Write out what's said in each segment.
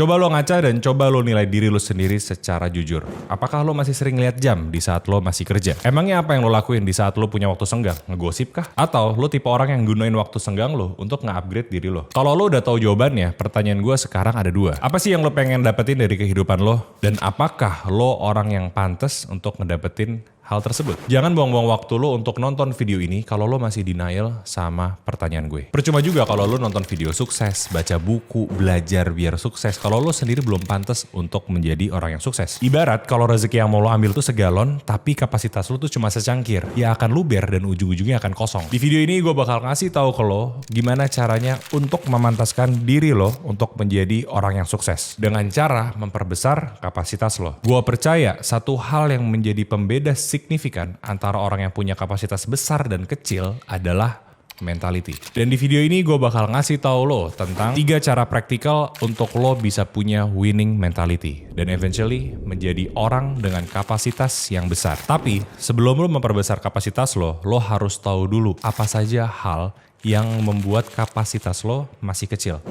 Coba lo ngaca dan coba lo nilai diri lo sendiri secara jujur. Apakah lo masih sering lihat jam di saat lo masih kerja? Emangnya apa yang lo lakuin di saat lo punya waktu senggang? Ngegosip kah? Atau lo tipe orang yang gunain waktu senggang lo untuk nge-upgrade diri lo? Kalau lo udah tahu jawabannya, pertanyaan gue sekarang ada dua. Apa sih yang lo pengen dapetin dari kehidupan lo? Dan apakah lo orang yang pantas untuk ngedapetin hal tersebut? Jangan buang-buang waktu lo untuk nonton video ini kalau lo masih denial sama pertanyaan gue. Percuma juga kalau lo nonton video sukses, baca buku, belajar biar sukses, kalau lo sendiri belum pantas untuk menjadi orang yang sukses. Ibarat kalau rezeki yang mau lo ambil tuh segalon, tapi kapasitas lo tuh cuma secangkir, ya akan luber dan ujung-ujungnya akan kosong. Di video ini gue bakal ngasih tahu ke lo gimana caranya untuk memantaskan diri lo untuk menjadi orang yang sukses dengan cara memperbesar kapasitas lo. Gue percaya satu hal yang menjadi pembeda signifikan antara orang yang punya kapasitas besar dan kecil adalah mentality. Dan di video ini gue bakal ngasih tahu lo tentang 3 cara praktikal untuk lo bisa punya winning mentality dan eventually menjadi orang dengan kapasitas yang besar. Tapi sebelum lo memperbesar kapasitas lo harus tahu dulu apa saja hal yang membuat kapasitas lo masih kecil.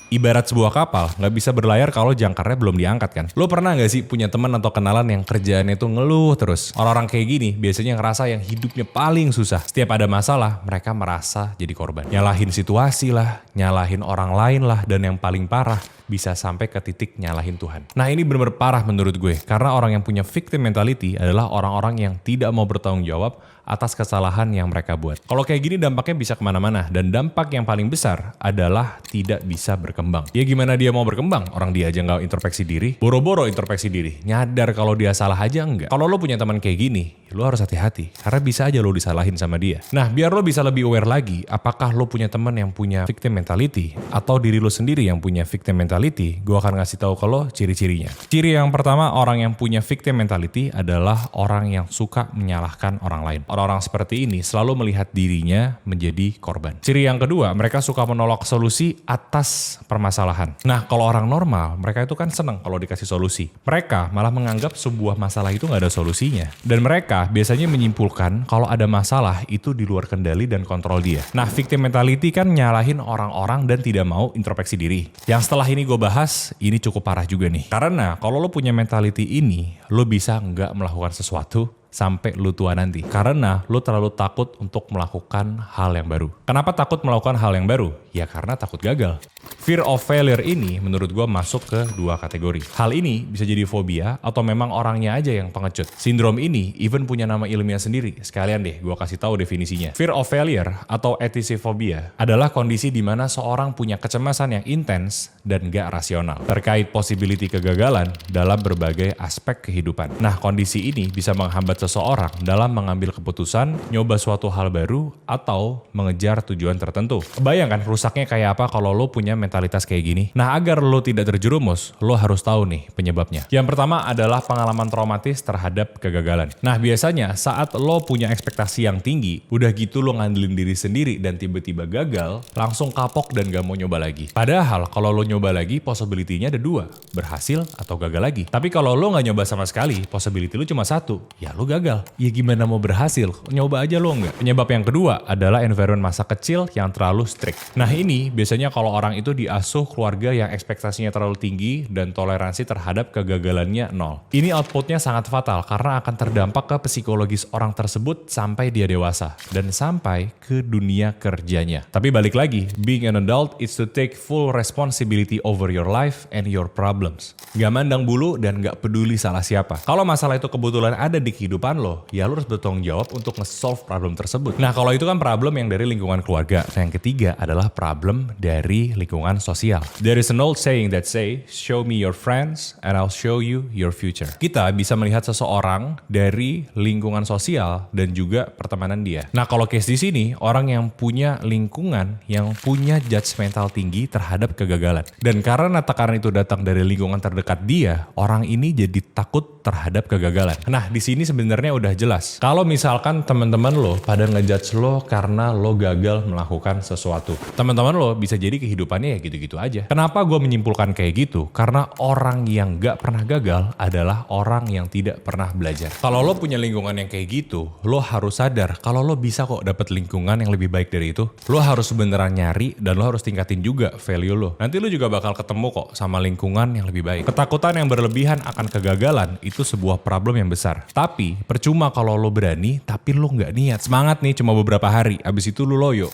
Ibarat sebuah kapal, nggak bisa berlayar kalau jangkarnya belum diangkat kan. Lo pernah nggak sih punya teman atau kenalan yang kerjaannya tuh ngeluh terus? Orang-orang kayak gini biasanya ngerasa yang hidupnya paling susah. Setiap ada masalah, mereka merasa jadi korban. Nyalahin situasi lah, nyalahin orang lain lah, dan yang paling parah, bisa sampai ke titik nyalahin Tuhan. Nah ini bener-bener parah menurut gue, karena orang yang punya victim mentality adalah orang-orang yang tidak mau bertanggung jawab atas kesalahan yang mereka buat. Kalau kayak gini dampaknya bisa kemana-mana, dan dampak yang paling besar adalah tidak bisa berkembang. Ya gimana dia mau berkembang? Orang dia aja nggak introspeksi diri, boro-boro introspeksi diri, nyadar kalau dia salah aja enggak. Kalau lo punya teman kayak gini, lo harus hati-hati, karena bisa aja lo disalahin sama dia. Nah biar lo bisa lebih aware lagi, apakah lo punya teman yang punya victim mentality, atau diri lo sendiri yang punya victim mentality, gue akan ngasih tahu ke lo ciri-cirinya. Ciri yang pertama, orang yang punya victim mentality adalah orang yang suka menyalahkan orang lain. Orang-orang seperti ini selalu melihat dirinya menjadi korban. Ciri yang kedua, mereka suka menolak solusi atas permasalahan. Nah, kalau orang normal, mereka itu kan seneng kalau dikasih solusi. Mereka malah menganggap sebuah masalah itu nggak ada solusinya. Dan mereka biasanya menyimpulkan kalau ada masalah itu di luar kendali dan kontrol dia. Nah, victim mentality kan nyalahin orang-orang dan tidak mau introspeksi diri. Yang setelah ini gue bahas, ini cukup parah juga nih. Karena kalau lo punya mentality ini, lo bisa nggak melakukan sesuatu sampai lu tua nanti. Karena lu terlalu takut untuk melakukan hal yang baru. Kenapa takut melakukan hal yang baru? Ya karena takut gagal. Fear of failure ini menurut gue masuk ke 2 kategori. Hal ini bisa jadi fobia atau memang orangnya aja yang pengecut. Sindrom ini even punya nama ilmiah sendiri. Sekalian deh gue kasih tahu definisinya. Fear of failure atau etisophobia adalah kondisi di mana seorang punya kecemasan yang intens dan gak rasional terkait possibility kegagalan dalam berbagai aspek kehidupan. Nah kondisi ini bisa menghambat seseorang dalam mengambil keputusan, nyoba suatu hal baru, atau mengejar tujuan tertentu. Bayangkan rusaknya kayak apa kalau lo punya mentalitas kayak gini. Nah agar lo tidak terjerumus, lo harus tahu nih penyebabnya. Yang pertama adalah pengalaman traumatis terhadap kegagalan. Nah biasanya saat lo punya ekspektasi yang tinggi, udah gitu lo ngandelin diri sendiri dan tiba-tiba gagal, langsung kapok dan gak mau nyoba lagi. Padahal kalau lo nyoba lagi, possibility-nya ada 2, berhasil atau gagal lagi. Tapi kalau lo gak nyoba sama sekali, possibility lo cuma 1, ya lo gagal. Ya gimana mau berhasil? Nyoba aja lo enggak. Penyebab yang kedua adalah environment masa kecil yang terlalu strict. Nah ini biasanya kalau orang itu diasuh keluarga yang ekspektasinya terlalu tinggi dan toleransi terhadap kegagalannya 0. Ini outputnya sangat fatal karena akan terdampak ke psikologis orang tersebut sampai dia dewasa dan sampai ke dunia kerjanya. Tapi balik lagi, being an adult is to take full responsibility over your life and your problems. Gak mandang bulu dan gak peduli salah siapa. Kalau masalah itu kebetulan ada di kehidupan lo, ya lo harus bertanggung jawab untuk nge-solve problem tersebut. Nah kalau itu kan problem yang dari lingkungan keluarga. Nah yang ketiga adalah problem dari lingkungan sosial. There is an old saying that say, show me your friends and I'll show you your future. Kita bisa melihat seseorang dari lingkungan sosial dan juga pertemanan dia. Nah kalau case di sini, orang yang punya lingkungan yang punya judgmental tinggi terhadap kegagalan. Dan karena tekanan itu datang dari lingkungan terdekat dia, orang ini jadi takut terhadap kegagalan. Nah di sini sebenarnya udah jelas. Kalau misalkan teman-teman lo pada ngejudge lo karena lo gagal melakukan sesuatu. Teman-teman lo bisa jadi kehidupannya ya gitu-gitu aja. Kenapa gue menyimpulkan kayak gitu? Karena orang yang gak pernah gagal adalah orang yang tidak pernah belajar. Kalau lo punya lingkungan yang kayak gitu, lo harus sadar kalau lo bisa kok dapet lingkungan yang lebih baik dari itu. Lo harus beneran nyari dan lo harus tingkatin juga value lo. Nanti lo juga bakal ketemu kok sama lingkungan yang lebih baik. Ketakutan yang berlebihan akan kegagalan itu sebuah problem yang besar. Tapi percuma kalau lo berani tapi lo nggak niat. Semangat nih cuma beberapa hari, abis itu lo loyo.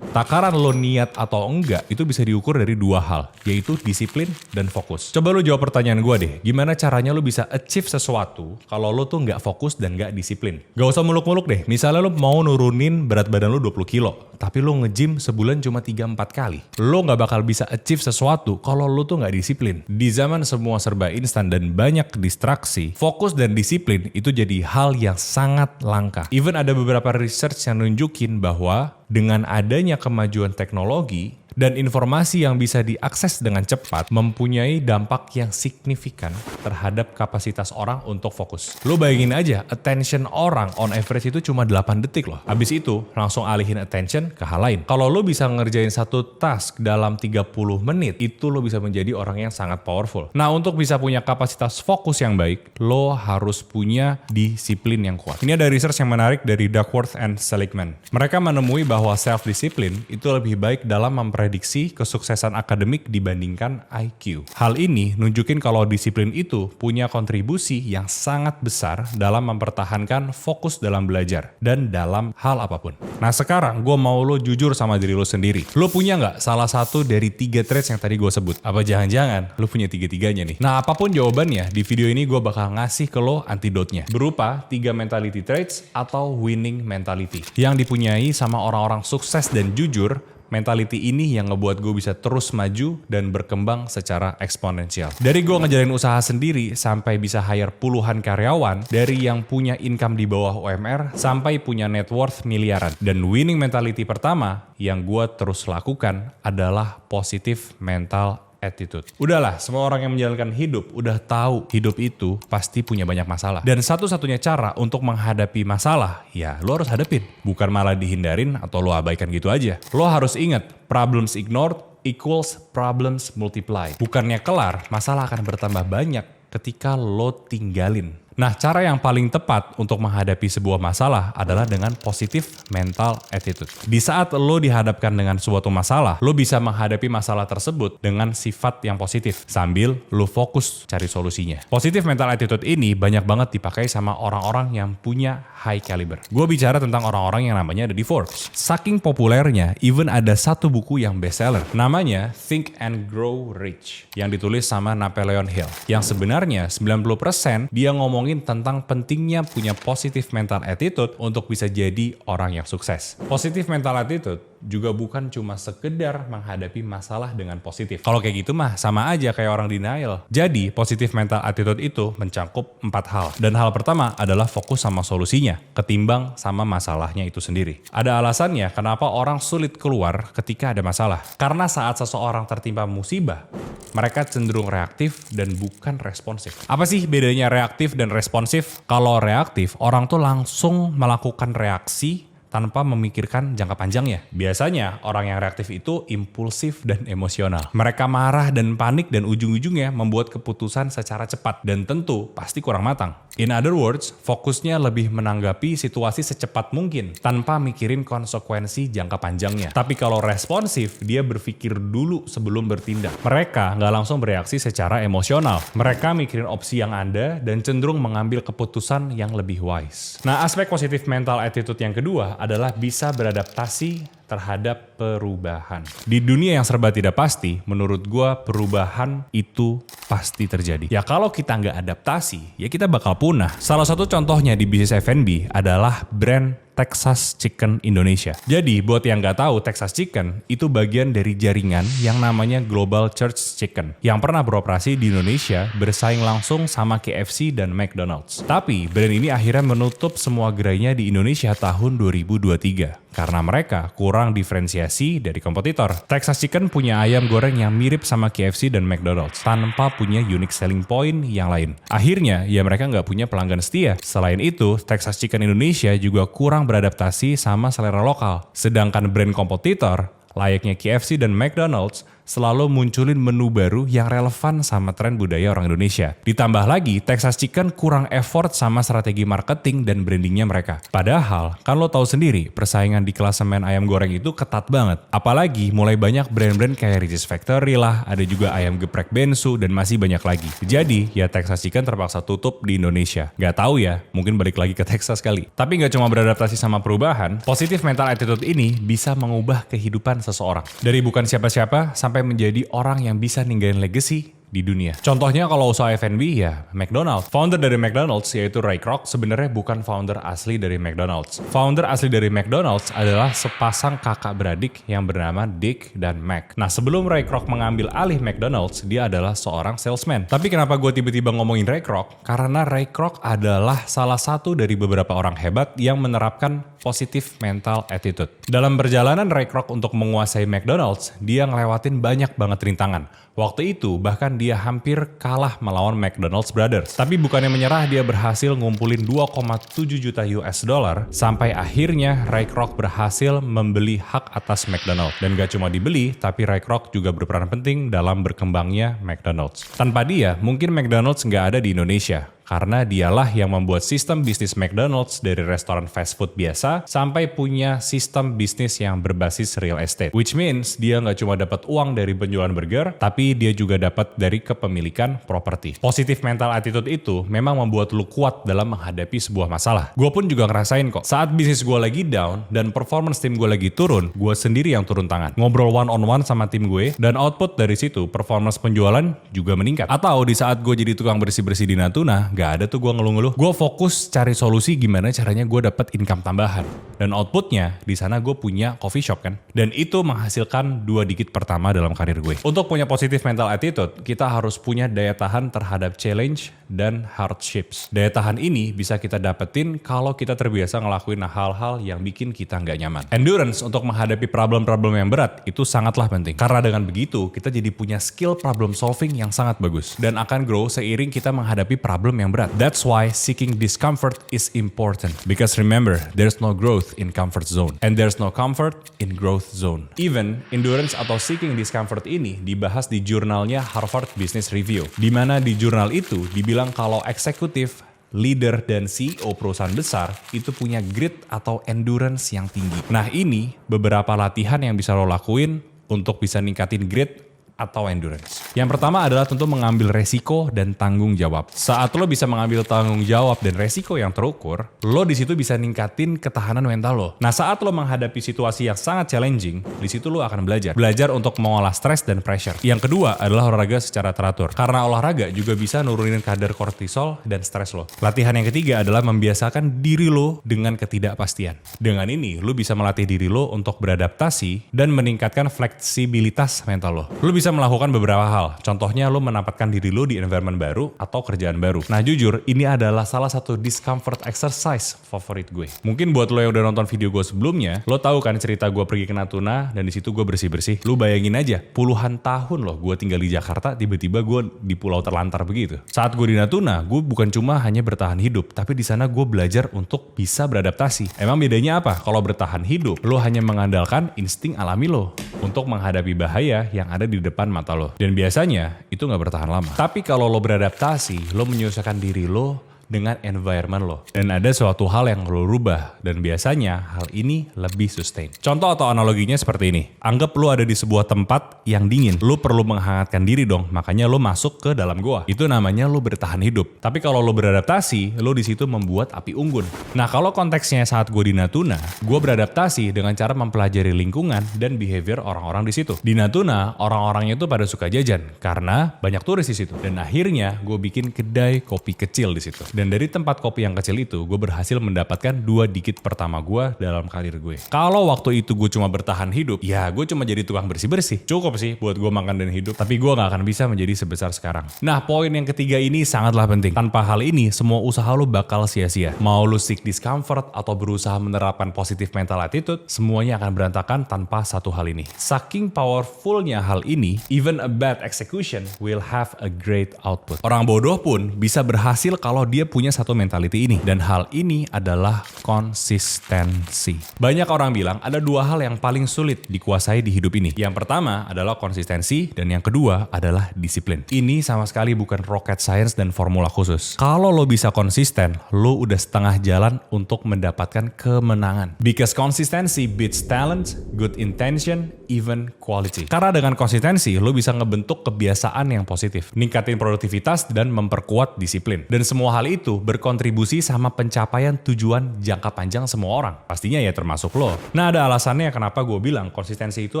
Takaran lo niat atau enggak itu bisa diukur dari dua hal, yaitu disiplin dan fokus. Coba lo jawab pertanyaan gue deh, gimana caranya lo bisa achieve sesuatu kalau lo tuh nggak fokus dan nggak disiplin? Gak usah muluk-muluk deh, misalnya lo mau nurunin berat badan lo 20 kilo, tapi lo nge-gym sebulan cuma 3-4 kali. Lo nggak bakal bisa achieve sesuatu kalau lo tuh nggak disiplin. Di zaman semua serba instan dan banyak distraksi, fokus dan disiplin itu jadi hal yang sangat langka. Even ada beberapa research yang nunjukin bahwa dengan adanya kemajuan teknologi dan informasi yang bisa diakses dengan cepat mempunyai dampak yang signifikan terhadap kapasitas orang untuk fokus. Lo bayangin aja, attention orang on average itu cuma 8 detik loh. Abis itu langsung alihin attention ke hal lain. Kalau lo bisa ngerjain satu task dalam 30 menit, itu lo bisa menjadi orang yang sangat powerful. Nah, untuk bisa punya kapasitas fokus yang baik, lo harus punya disiplin yang kuat. Ini ada research yang menarik dari Duckworth and Seligman. Mereka menemui bahwa self-discipline itu lebih baik dalam prediksi kesuksesan akademik dibandingkan IQ. Hal ini nunjukin kalau disiplin itu punya kontribusi yang sangat besar dalam mempertahankan fokus dalam belajar dan dalam hal apapun. Nah sekarang gue mau lo jujur sama diri lo sendiri. Lo punya nggak salah satu dari 3 traits yang tadi gue sebut? Apa jangan-jangan lo punya 3-tiganya nih? Nah apapun jawabannya, di video ini gue bakal ngasih ke lo antidotnya. Berupa 3 mentality traits atau winning mentality yang dipunyai sama orang-orang sukses dan jujur. Mentality ini yang ngebuat gue bisa terus maju dan berkembang secara eksponensial. Dari gue ngejalanin usaha sendiri sampai bisa hire puluhan karyawan, dari yang punya income di bawah UMR sampai punya net worth miliaran. Dan winning mentality pertama yang gue terus lakukan adalah positive mental attitude. Udahlah, semua orang yang menjalankan hidup udah tahu hidup itu pasti punya banyak masalah. Dan satu-satunya cara untuk menghadapi masalah, ya lo harus hadapin. Bukan malah dihindarin atau lo abaikan gitu aja. Lo harus ingat, problems ignored equals problems multiply. Bukannya kelar, masalah akan bertambah banyak ketika lo tinggalin. Nah, cara yang paling tepat untuk menghadapi sebuah masalah adalah dengan positive mental attitude. Di saat lo dihadapkan dengan suatu masalah, lo bisa menghadapi masalah tersebut dengan sifat yang positif, sambil lo fokus cari solusinya. Positive mental attitude ini banyak banget dipakai sama orang-orang yang punya high caliber. Gue bicara tentang orang-orang yang namanya ada di Forbes. Saking populernya, even ada satu buku yang bestseller. Namanya Think and Grow Rich, yang ditulis sama Napoleon Hill. Yang sebenarnya 90% dia ngomongin tentang pentingnya punya positive mental attitude untuk bisa jadi orang yang sukses. Positive mental attitude juga bukan cuma sekedar menghadapi masalah dengan positif. Kalau kayak gitu mah sama aja kayak orang denial. Jadi positive mental attitude itu mencakup 4 hal. Dan hal pertama adalah fokus sama solusinya ketimbang sama masalahnya itu sendiri. Ada alasannya kenapa orang sulit keluar ketika ada masalah. Karena saat seseorang tertimpa musibah, mereka cenderung reaktif dan bukan responsif. Apa sih bedanya reaktif dan responsif? Kalau reaktif, orang tuh langsung melakukan reaksi tanpa memikirkan jangka panjangnya. Biasanya orang yang reaktif itu impulsif dan emosional. Mereka marah dan panik dan ujung-ujungnya membuat keputusan secara cepat dan tentu pasti kurang matang. In other words, fokusnya lebih menanggapi situasi secepat mungkin tanpa mikirin konsekuensi jangka panjangnya. Tapi kalau responsif, dia berpikir dulu sebelum bertindak. Mereka nggak langsung bereaksi secara emosional. Mereka mikirin opsi yang ada dan cenderung mengambil keputusan yang lebih wise. Nah, aspek positive mental attitude yang kedua adalah bisa beradaptasi terhadap perubahan. Di dunia yang serba tidak pasti, menurut gua perubahan itu pasti terjadi. Ya kalau kita nggak adaptasi, ya kita bakal punah. Salah satu contohnya di bisnis F&B adalah brand Texas Chicken Indonesia. Jadi buat yang nggak tahu, Texas Chicken itu bagian dari jaringan yang namanya Global Church Chicken yang pernah beroperasi di Indonesia bersaing langsung sama KFC dan McDonald's. Tapi brand ini akhirnya menutup semua gerainya di Indonesia tahun 2023. karena mereka kurang diferensiasi dari kompetitor. Texas Chicken punya ayam goreng yang mirip sama KFC dan McDonald's tanpa punya unique selling point yang lain. Akhirnya, ya mereka nggak punya pelanggan setia. Selain itu, Texas Chicken Indonesia juga kurang beradaptasi sama selera lokal. Sedangkan brand kompetitor, layaknya KFC dan McDonald's, selalu munculin menu baru yang relevan sama tren budaya orang Indonesia. Ditambah lagi, Texas Chicken kurang effort sama strategi marketing dan brandingnya mereka. Padahal, kan lo tahu sendiri, persaingan di klasemen ayam goreng itu ketat banget. Apalagi mulai banyak brand-brand kayak Ricis Factory lah, ada juga ayam geprek Bensu, dan masih banyak lagi. Jadi, ya Texas Chicken terpaksa tutup di Indonesia. Gak tahu ya, mungkin balik lagi ke Texas kali. Tapi gak cuma beradaptasi sama perubahan, positive mental attitude ini bisa mengubah kehidupan seseorang. Dari bukan siapa-siapa, sampai menjadi orang yang bisa ninggalin legacy di dunia. Contohnya kalau usaha F&B ya McDonald's. Founder dari McDonald's yaitu Ray Kroc sebenarnya bukan founder asli dari McDonald's. Founder asli dari McDonald's adalah sepasang kakak beradik yang bernama Dick dan Mac. Nah sebelum Ray Kroc mengambil alih McDonald's, dia adalah seorang salesman. Tapi kenapa gue tiba-tiba ngomongin Ray Kroc? Karena Ray Kroc adalah salah satu dari beberapa orang hebat yang menerapkan positive mental attitude. Dalam perjalanan Ray Kroc untuk menguasai McDonald's, dia ngelewatin banyak banget rintangan. Waktu itu bahkan dia hampir kalah melawan McDonald's Brothers. Tapi bukannya menyerah, dia berhasil ngumpulin 2,7 juta US dollar sampai akhirnya Ray Kroc berhasil membeli hak atas McDonald's. Dan gak cuma dibeli, tapi Ray Kroc juga berperan penting dalam berkembangnya McDonald's. Tanpa dia, mungkin McDonald's nggak ada di Indonesia. Karena dialah yang membuat sistem bisnis McDonald's dari restoran fast food biasa sampai punya sistem bisnis yang berbasis real estate. Which means dia nggak cuma dapat uang dari penjualan burger, tapi dia juga dapat dari kepemilikan properti. Positive mental attitude itu memang membuat lu kuat dalam menghadapi sebuah masalah. Gue pun juga ngerasain kok. Saat bisnis gue lagi down dan performance tim gue lagi turun, gue sendiri yang turun tangan. Ngobrol one-on-one sama tim gue, dan output dari situ performance penjualan juga meningkat. Atau di saat gue jadi tukang bersih-bersih di Natuna, gak ada tuh gue ngeluh-ngeluh. Gue fokus cari solusi gimana caranya gue dapat income tambahan. Dan outputnya, di sana gue punya coffee shop kan. Dan itu menghasilkan 2 digit pertama dalam karir gue. Untuk punya positive mental attitude, kita harus punya daya tahan terhadap challenge dan hardships. Daya tahan ini bisa kita dapetin kalau kita terbiasa ngelakuin hal-hal yang bikin kita nggak nyaman. Endurance untuk menghadapi problem-problem yang berat itu sangatlah penting. Karena dengan begitu, kita jadi punya skill problem solving yang sangat bagus. Dan akan grow seiring kita menghadapi problem yang berat. That's why seeking discomfort is important. Because remember, there's no growth in comfort zone. And there's no comfort in growth zone. Even, endurance atau seeking discomfort ini dibahas di jurnalnya Harvard Business Review. Di mana di jurnal itu dibilang kalau eksekutif, leader, dan CEO perusahaan besar itu punya grit atau endurance yang tinggi. Nah ini beberapa latihan yang bisa lo lakuin untuk bisa ningkatin grit atau endurance. Yang pertama adalah tentu mengambil resiko dan tanggung jawab. Saat lo bisa mengambil tanggung jawab dan resiko yang terukur, lo di situ bisa ningkatin ketahanan mental lo. Nah, saat lo menghadapi situasi yang sangat challenging, di situ lo akan belajar. Belajar untuk mengolah stres dan pressure. Yang kedua adalah olahraga secara teratur. Karena olahraga juga bisa nurunin kadar kortisol dan stres lo. Latihan yang ketiga adalah membiasakan diri lo dengan ketidakpastian. Dengan ini, lo bisa melatih diri lo untuk beradaptasi dan meningkatkan fleksibilitas mental lo. Lo bisa melakukan beberapa hal. Contohnya lo menempatkan diri lo di environment baru atau kerjaan baru. Nah jujur, ini adalah salah satu discomfort exercise favorit gue. Mungkin buat lo yang udah nonton video gue sebelumnya, lo tahu kan cerita gue pergi ke Natuna dan di situ gue bersih-bersih. Lo bayangin aja, puluhan tahun loh gue tinggal di Jakarta, tiba-tiba gue di pulau terlantar begitu. Saat gue di Natuna, gue bukan cuma hanya bertahan hidup, tapi di sana gue belajar untuk bisa beradaptasi. Emang bedanya apa? Kalau bertahan hidup, lo hanya mengandalkan insting alami lo untuk menghadapi bahaya yang ada di depan mata lo. Dan biasanya itu nggak bertahan lama. Tapi kalau lo beradaptasi, lo menyesuaikan diri lo dengan environment lo. Dan ada suatu hal yang lo rubah. Dan biasanya hal ini lebih sustain. Contoh atau analoginya seperti ini. Anggap lo ada di sebuah tempat yang dingin. Lo perlu menghangatkan diri dong. Makanya lo masuk ke dalam goa. Itu namanya lo bertahan hidup. Tapi kalau lo beradaptasi, lo di situ membuat api unggun. Nah kalau konteksnya saat gue di Natuna, gue beradaptasi dengan cara mempelajari lingkungan dan behavior orang-orang di situ. Di Natuna, orang-orangnya itu pada suka jajan. Karena banyak turis di situ. Dan akhirnya gue bikin kedai kopi kecil di situ. Dan Dan dari tempat kopi yang kecil itu, gue berhasil mendapatkan 2 digit pertama gue dalam karir gue. Kalau waktu itu gue cuma bertahan hidup, ya gue cuma jadi tukang bersih-bersih. Cukup sih buat gue makan dan hidup, tapi gue gak akan bisa menjadi sebesar sekarang. Nah, poin yang ketiga ini sangatlah penting. Tanpa hal ini, semua usaha lo bakal sia-sia. Mau lo seek discomfort atau berusaha menerapkan positive mental attitude, semuanya akan berantakan tanpa satu hal ini. Saking powerfulnya hal ini, even a bad execution will have a great output. Orang bodoh pun bisa berhasil kalau dia punya satu mentality ini. Dan hal ini adalah konsistensi. Banyak orang bilang ada 2 hal yang paling sulit dikuasai di hidup ini. Yang pertama adalah konsistensi dan yang kedua adalah disiplin. Ini sama sekali bukan rocket science dan formula khusus. Kalau lo bisa konsisten, lo udah setengah jalan untuk mendapatkan kemenangan. Because consistency beats talent, good intention, even quality. Karena dengan konsistensi, lo bisa ngebentuk kebiasaan yang positif, ningkatin produktivitas dan memperkuat disiplin. Dan semua hal itu berkontribusi sama pencapaian tujuan jangka panjang semua orang. Pastinya ya termasuk lo. Nah, ada alasannya kenapa gue bilang konsistensi itu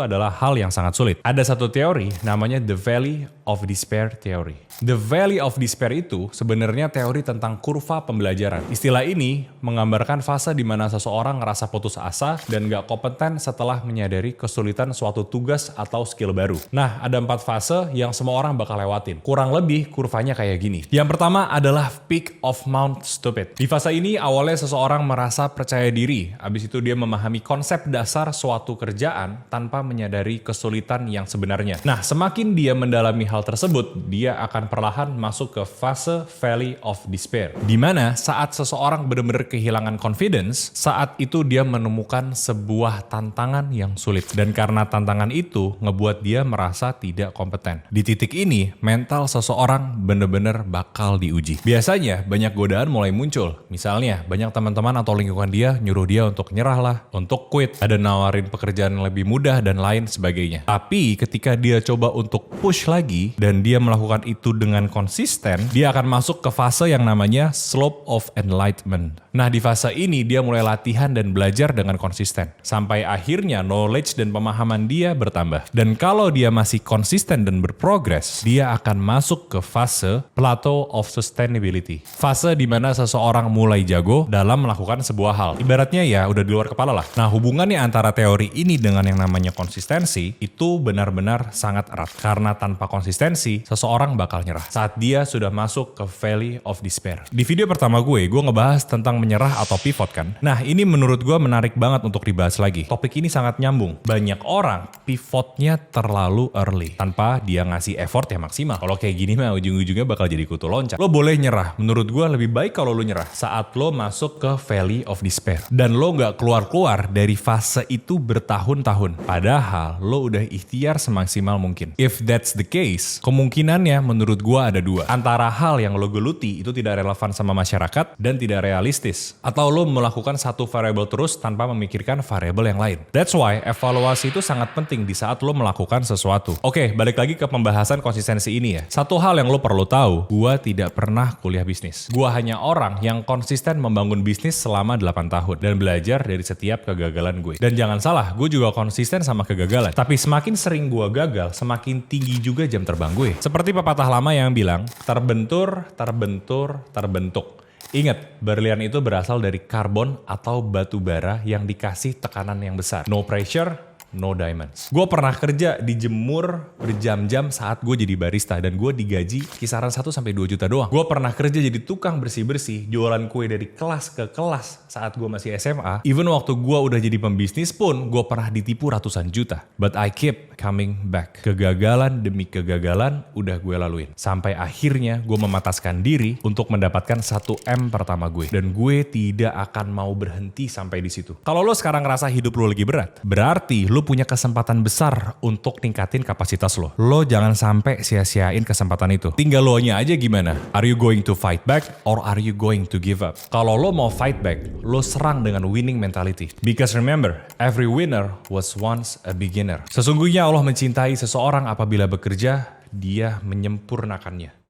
adalah hal yang sangat sulit. Ada satu teori namanya The Valley of Despair Theory. The Valley of Despair itu sebenarnya teori tentang kurva pembelajaran. Istilah ini menggambarkan fase di mana seseorang ngerasa putus asa dan gak kompeten setelah menyadari kesulitan suatu tugas atau skill baru. Nah, ada 4 fase yang semua orang bakal lewatin. Kurang lebih kurvanya kayak gini. Yang pertama adalah peak of Mount Stupid. Di fase ini awalnya seseorang merasa percaya diri. Abis itu dia memahami konsep dasar suatu kerjaan tanpa menyadari kesulitan yang sebenarnya. Nah, semakin dia mendalami hal tersebut, dia akan perlahan masuk ke fase Valley of Despair. Di mana saat seseorang benar-benar kehilangan confidence, saat itu dia menemukan sebuah tantangan yang sulit. Dan karena tantangan itu ngebuat dia merasa tidak kompeten. Di titik ini, mental seseorang benar-benar bakal diuji. Biasanya banyak godaan mulai muncul. Misalnya, banyak teman-teman atau lingkungan dia nyuruh dia untuk nyerah lah, untuk quit, ada nawarin pekerjaan yang lebih mudah dan lain sebagainya. Tapi ketika dia coba untuk push lagi dan dia melakukan itu dengan konsisten, dia akan masuk ke fase yang namanya slope of enlightenment. Nah, di fase ini dia mulai latihan dan belajar dengan konsisten. Sampai akhirnya knowledge dan pemahaman dia bertambah. Dan kalau dia masih konsisten dan berprogres, dia akan masuk ke fase plateau of sustainability. Fase di mana seseorang mulai jago dalam melakukan sebuah hal. Ibaratnya ya udah di luar kepala lah. Nah, hubungannya antara teori ini dengan yang namanya konsistensi itu benar-benar sangat erat. Karena tanpa konsistensi, seseorang bakal nyerah saat dia sudah masuk ke Valley of Despair. Di video pertama gue ngebahas tentang menyerah atau pivot kan. Nah, ini menurut gue menarik banget untuk dibahas lagi. Topik ini sangat nyambung. Banyak orang pivotnya terlalu early tanpa dia ngasih effort yang maksimal. Kalau kayak gini mah ujung-ujungnya bakal jadi kutu loncat. Lo boleh nyerah. Menurut gue lebih baik kalau lo nyerah saat lo masuk ke Valley of Despair. Dan lo nggak keluar-keluar dari fase itu bertahun-tahun. Padahal lo udah ikhtiar semaksimal mungkin. If that's the case, kemungkinannya menurut gue ada 2. Antara hal yang lo geluti itu tidak relevan sama masyarakat dan tidak realistis. Atau lo melakukan satu variable terus tanpa memikirkan variable yang lain. That's why evaluasi itu sangat penting di saat lo melakukan sesuatu. Oke, balik lagi ke pembahasan konsistensi ini ya. Satu hal yang lo perlu tahu, gue tidak pernah kuliah bisnis. Gue hanya orang yang konsisten membangun bisnis selama 8 tahun dan belajar dari setiap kegagalan gue. Dan jangan salah, gue juga konsisten sama kegagalan. Tapi semakin sering gue gagal, semakin tinggi juga jam terbang gue. Seperti pepatah lama yang bilang, terbentur, terbentur, terbentuk. Ingat, berlian itu berasal dari karbon atau batu bara yang dikasih tekanan yang besar. No pressure, no diamonds. Gue pernah kerja dijemur berjam-jam saat gue jadi barista dan gue digaji kisaran 1-2 juta doang. Gue pernah kerja jadi tukang bersih-bersih, jualan kue dari kelas ke kelas saat gue masih SMA. Even waktu gue udah jadi pembisnis pun, gue pernah ditipu ratusan juta. But I keep coming back. Kegagalan demi kegagalan udah gue laluin. Sampai akhirnya gue memataskan diri untuk mendapatkan 1M pertama gue. Dan gue tidak akan mau berhenti sampai di situ. Kalau lo sekarang ngerasa hidup lo lagi berat, berarti lo punya kesempatan besar untuk ningkatin kapasitas lo. Lo jangan sampai sia-siain kesempatan itu. Tinggal lo nya aja gimana. Are you going to fight back or are you going to give up? Kalau lo mau fight back, lo serang dengan winning mentality. Because remember, every winner was once a beginner. Sesungguhnya Allah mencintai seseorang apabila bekerja, dia menyempurnakannya.